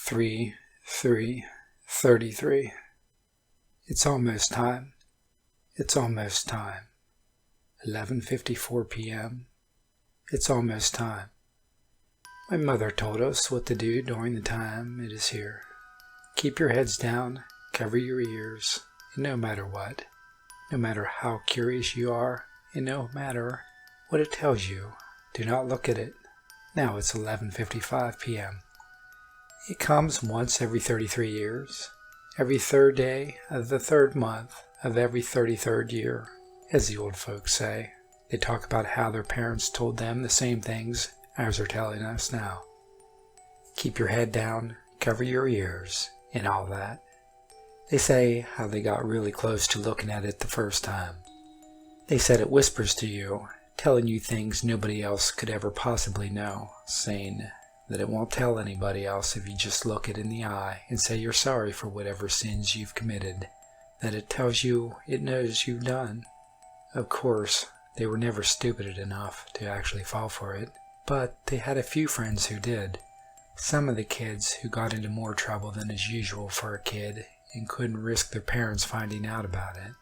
3:33. It's almost time. It's almost time. 11:54 p.m. It's almost time. My mother told us what to do during the time it is here. Keep your heads down, cover your ears, and no matter what, no matter how curious you are, and no matter what it tells you, do not look at it. Now it's 11:55 p.m. It comes once every 33 years, every third day of the third month of every 33rd year, as the old folks say. They talk about how their parents told them the same things as they're telling us now. Keep your head down, cover your ears, and all that. They say how they got really close to looking at it the first time. They said it whispers to you, telling you things nobody else could ever possibly know, saying that it won't tell anybody else if you just look it in the eye and say you're sorry for whatever sins you've committed, that it tells you it knows you've done. Of course, they were never stupid enough to actually fall for it, but they had a few friends who did. Some of the kids who got into more trouble than is usual for a kid and couldn't risk their parents finding out about it.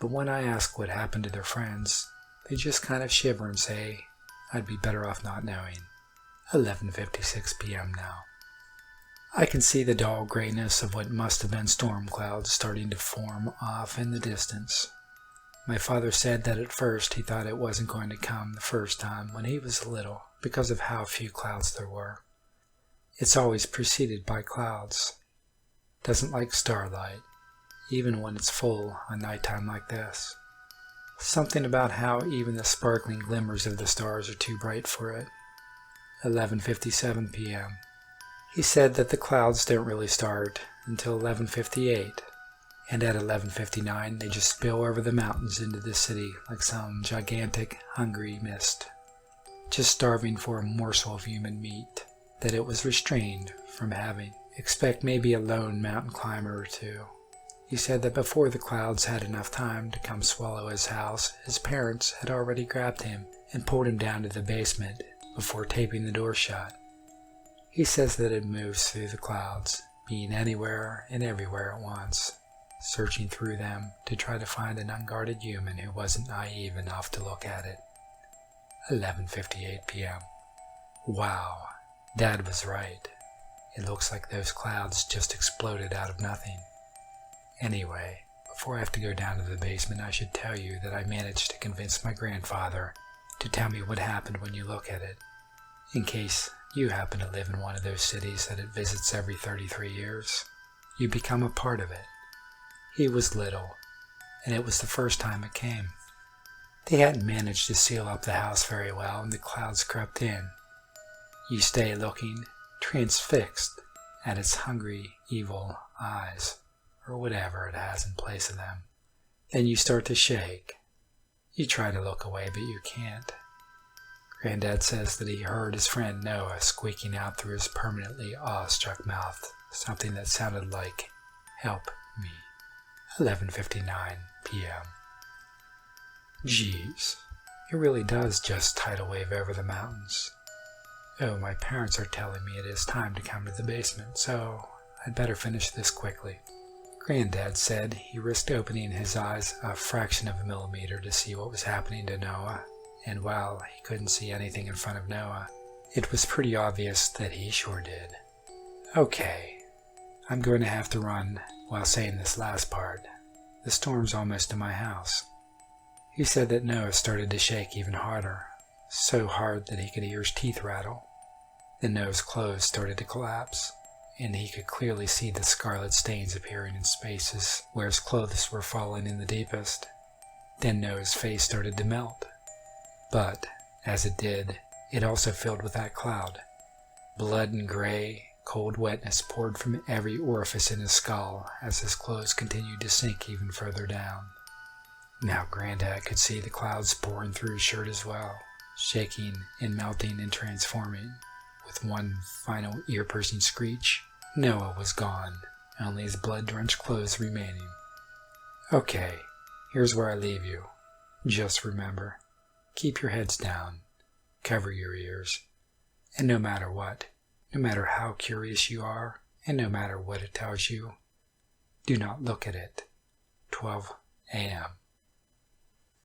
But when I ask what happened to their friends, they just kind of shiver and say, I'd be better off not knowing. 11:56 p.m. now. I can see the dull grayness of what must have been storm clouds starting to form off in the distance. My father said that at first he thought it wasn't going to come the first time when he was little because of how few clouds there were. It's always preceded by clouds. Doesn't like starlight, even when it's full on nighttime like this. Something about how even the sparkling glimmers of the stars are too bright for it. 11:57 p.m. He said that the clouds don't really start until 11:58, and at 11:59 they just spill over the mountains into the city like some gigantic, hungry mist, just starving for a morsel of human meat that it was restrained from having. Expect maybe a lone mountain climber or two. He said that before the clouds had enough time to come swallow his house, his parents had already grabbed him and pulled him down to the basement before taping the door shut. He says that it moves through the clouds, being anywhere and everywhere at once, searching through them to try to find an unguarded human who wasn't naive enough to look at it. 11:58 p.m. Wow, Dad was right. It looks like those clouds just exploded out of nothing. Anyway, before I have to go down to the basement, I should tell you that I managed to convince my grandfather to tell me what happened when you look at it, in case you happen to live in one of those cities that it visits every 33 years. You become a part of it. He was little, and it was the first time it came. They hadn't managed to seal up the house very well, and the clouds crept in. You stay looking, transfixed at its hungry, evil eyes, or whatever it has in place of them. Then you start to shake. You try to look away, but you can't. Granddad says that he heard his friend Noah squeaking out through his permanently awestruck mouth something that sounded like, "Help me." 11:59 p.m. Geez, it really does just tidal wave over the mountains. Oh, my parents are telling me it is time to come to the basement, so I'd better finish this quickly. Granddad said he risked opening his eyes a fraction of a millimeter to see what was happening to Noah, and while he couldn't see anything in front of Noah, it was pretty obvious that he sure did. Okay, I'm going to have to run while saying this last part. The storm's almost in my house. He said that Noah started to shake even harder, so hard that he could hear his teeth rattle. Then Noah's clothes started to collapse, and he could clearly see the scarlet stains appearing in spaces where his clothes were falling in the deepest. Then Noah's face started to melt. But, as it did, it also filled with that cloud. Blood and gray, cold wetness poured from every orifice in his skull as his clothes continued to sink even further down. Now Granddad could see the clouds pouring through his shirt as well, shaking and melting and transforming. With one final ear-piercing screech, Noah was gone, only his blood-drenched clothes remaining. Okay, here's where I leave you. Just remember, keep your heads down, cover your ears, and no matter what, no matter how curious you are, and no matter what it tells you, do not look at it. 12 a.m.